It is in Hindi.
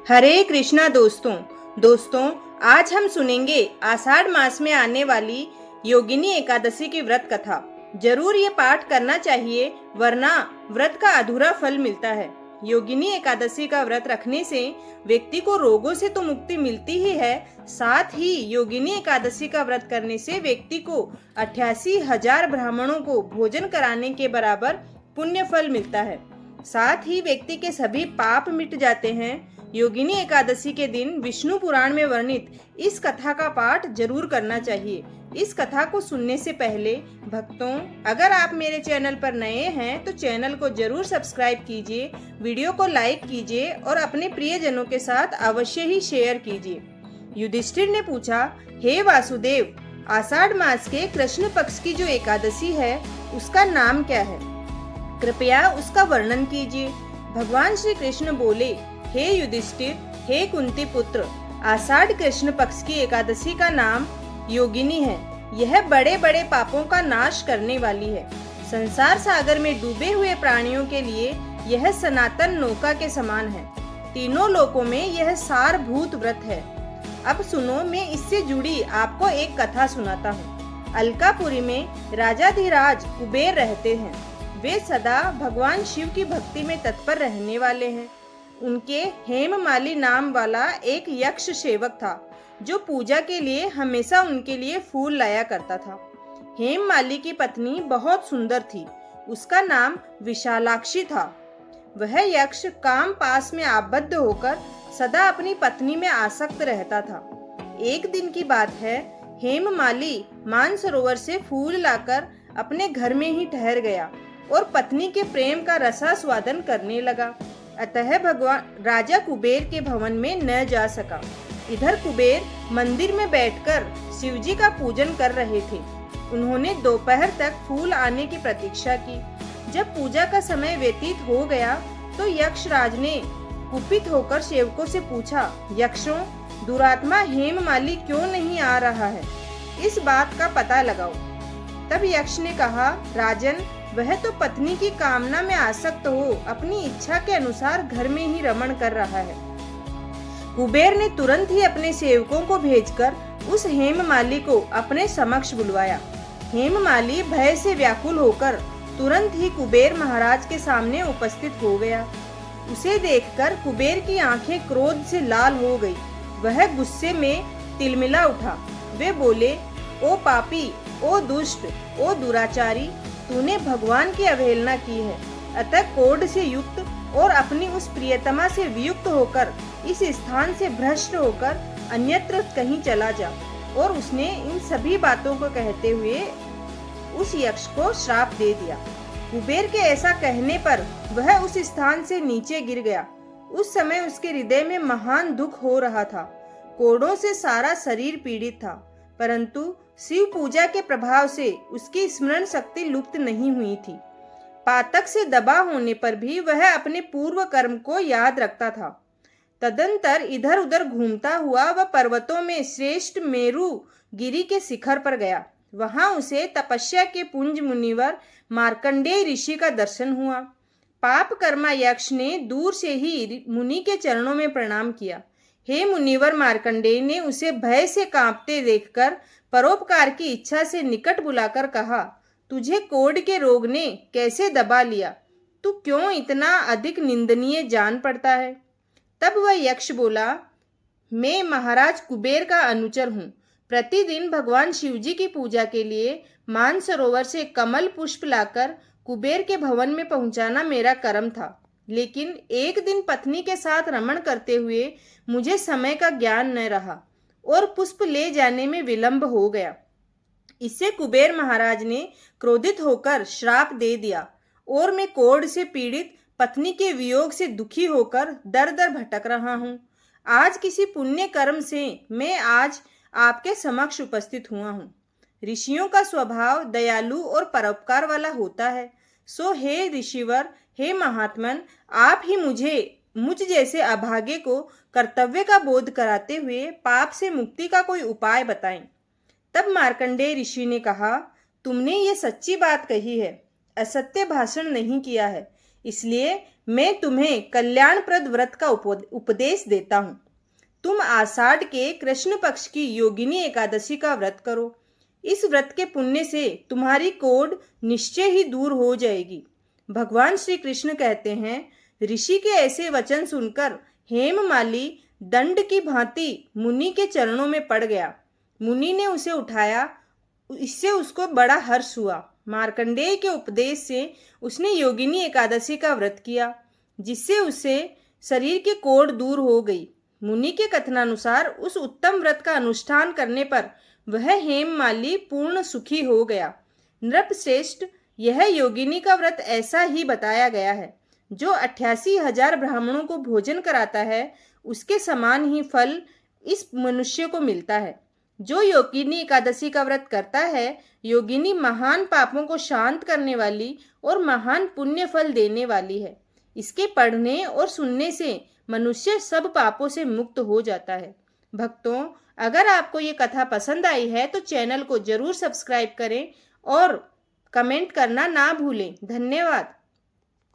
हरे कृष्णा दोस्तों आज हम सुनेंगे आषाढ़ मास में आने वाली योगिनी एकादशी की व्रत कथा। जरूर ये पाठ करना चाहिए, वरना व्रत का अधूरा फल मिलता है। योगिनी एकादशी का व्रत रखने से व्यक्ति को रोगों से तो मुक्ति मिलती ही है, साथ ही योगिनी एकादशी का व्रत करने से व्यक्ति को 88,000 ब्राह्मणों को भोजन कराने के बराबर पुण्य फल मिलता है। साथ ही व्यक्ति के सभी पाप मिट जाते हैं। योगिनी एकादशी के दिन विष्णु पुराण में वर्णित इस कथा का पाठ जरूर करना चाहिए। इस कथा को सुनने से पहले भक्तों, अगर आप मेरे चैनल पर नए हैं तो चैनल को जरूर सब्सक्राइब कीजिए, वीडियो को लाइक कीजिए और अपने प्रियजनों के साथ अवश्य ही शेयर कीजिए। युधिष्ठिर ने पूछा, हे वासुदेव, आषाढ़ मास के कृष्ण पक्ष की जो एकादशी है उसका नाम क्या है? कृपया उसका वर्णन कीजिए। भगवान श्री कृष्ण बोले, हे युधिष्ठिर, हे कुंती पुत्र, आषाढ़ कृष्ण पक्ष की एकादशी का नाम योगिनी है। यह बड़े बड़े पापों का नाश करने वाली है। संसार सागर में डूबे हुए प्राणियों के लिए यह सनातन नौका के समान है। तीनों लोकों में यह सारभूत व्रत है। अब सुनो, मैं इससे जुड़ी आपको एक कथा सुनाता हूँ। अलकापुरी में राजाधिराज कुबेर रहते हैं। वे सदा भगवान शिव की भक्ति में तत्पर रहने वाले हैं। उनके हेममाली नाम वाला एक यक्ष सेवक था, जो पूजा के लिए हमेशा उनके लिए फूल लाया करता था। हेममाली की पत्नी बहुत सुंदर थी। उसका नाम विशालाक्षी था। वह यक्ष काम पास में आबद्ध होकर सदा अपनी पत्नी में आसक्त रहता था। एक दिन की बात है, हेममाली मानसरोवर से फूल लाकर अपने घर में ही ठहर गया और पत्नी के प्रेम का रसास्वादन करने लगा। अतः भगवान राजा कुबेर के भवन में न जा सका। इधर कुबेर मंदिर में बैठकर शिवजी का पूजन कर रहे थे। उन्होंने दोपहर तक फूल आने की प्रतीक्षा की। जब पूजा का समय व्यतीत हो गया तो यक्षराज ने कुपित होकर सेवकों से पूछा, यक्षों, दुरात्मा हेममाली क्यों नहीं आ रहा है? इस बात का पता लगाओ। तब यक्ष ने कहा, राजन, वह तो पत्नी की कामना में आसक्त हो अपनी इच्छा के अनुसार घर में ही रमण कर रहा है। कुबेर ने तुरंत ही अपने सेवकों को भेजकर उस हेममाली को अपने समक्ष बुलवाया। हेममाली भय से व्याकुल होकर तुरंत ही कुबेर महाराज के सामने उपस्थित हो गया। उसे देखकर कुबेर की आंखें क्रोध से लाल हो गई। वह गुस्से में तिलमिला उठा। वे बोले, ओ पापी, ओ दुष्ट, ओ दुराचारी, तूने भगवान की अवहेलना की है। अतः क्रोध से युक्त और अपनी उस प्रियतमा से वियुक्त होकर इस स्थान से भ्रष्ट होकर अन्यत्र कहीं चला जा। और उसने इन सभी बातों को कहते हुए उस यक्ष को श्राप दे दिया। कुबेर के ऐसा कहने पर वह उस स्थान से नीचे गिर गया। उस समय उसके हृदय में महान दुख हो रहा था। कोढ़ों से सारा शरीर पीड़ित था, परंतु शिव पूजा के प्रभाव से उसकी स्मरण शक्ति लुप्त नहीं हुई थी। पातक से दबा होने पर भी वह अपने पूर्व कर्म को याद रखता था। तदंतर इधर उधर घूमता हुआ वह पर्वतों में श्रेष्ठ मेरु गिरी के शिखर पर गया। वहां उसे तपस्या के पुंज मुनिवर मार्कंडेय ऋषि का दर्शन हुआ। पाप कर्मा यक्ष ने दूर से ही मुनि के चरणों में प्रणाम किया। हे मुनिवर मार्कंडेय ने उसे भय से कांपते देखकर परोपकार की इच्छा से निकट बुलाकर कहा, तुझे कोढ़ के रोग ने कैसे दबा लिया? तू क्यों इतना अधिक निंदनीय जान पड़ता है? तब वह यक्ष बोला, मैं महाराज कुबेर का अनुचर हूँ। प्रतिदिन भगवान शिवजी की पूजा के लिए मानसरोवर से कमल पुष्प लाकर कुबेर के भवन में पहुंचाना मेरा कर्म था। लेकिन एक दिन पत्नी के साथ रमण करते हुए मुझे समय का ज्ञान न रहा और पुष्प ले जाने में विलंब हो गया। इससे कुबेर महाराज ने क्रोधित होकर श्राप दे दिया और मैं कोढ़ से पीड़ित पत्नी के वियोग से दुखी होकर दर दर भटक रहा हूँ। आज किसी पुण्य कर्म से मैं आज आपके समक्ष उपस्थित हुआ हूँ। ऋषियों का स्वभाव दयालु और परोपकार वाला होता है। सो हे ऋषिवर, हे महात्मन, आप ही मुझ जैसे अभागे को कर्तव्य का बोध कराते हुए पाप से मुक्ति का कोई उपाय बताएं। तब मार्कंडेय ऋषि ने कहा, तुमने ये सच्ची बात कही है, असत्य भाषण नहीं किया है। इसलिए मैं तुम्हें कल्याणप्रद व्रत का उपदेश देता हूँ। तुम आषाढ़ के कृष्ण पक्ष की योगिनी एकादशी का व्रत करो। इस व्रत के पुण्य से तुम्हारी कोढ़ निश्चय ही दूर हो जाएगी। भगवान श्री कृष्ण कहते हैं, ऋषि के ऐसे वचन सुनकर हेममाली दंड की भांति मुनि के चरणों में पड़ गया। मुनि ने उसे उठाया, इससे उसको बड़ा हर्ष हुआ। मार्कंडेय के उपदेश से उसने योगिनी एकादशी का व्रत किया, जिससे उसे शरीर की कोढ़ दूर हो गई। मुनि के कथनानुसार उस उत्तम व्रत का अनुष्ठान करने पर वह हेममाली पूर्ण सुखी हो गया। नृपश्रेष्ठ, यह योगिनी का व्रत ऐसा ही बताया गया है। जो 88,000 ब्राह्मणों को भोजन कराता है, उसके समान ही फल इस मनुष्य को मिलता है। जो योगिनी एकादशी का व्रत करता है, योगिनी महान पापों को शांत करने वाली और महान पुण्य फल देने वाली है। इसके पढ़ने और सुनने से मनुष्य सब पापों से मुक्त हो जाता है। भक्तों, अगर आपको ये कथा पसंद आई है तो चैनल को जरूर सब्सक्राइब करें और कमेंट करना ना भूलें। धन्यवाद।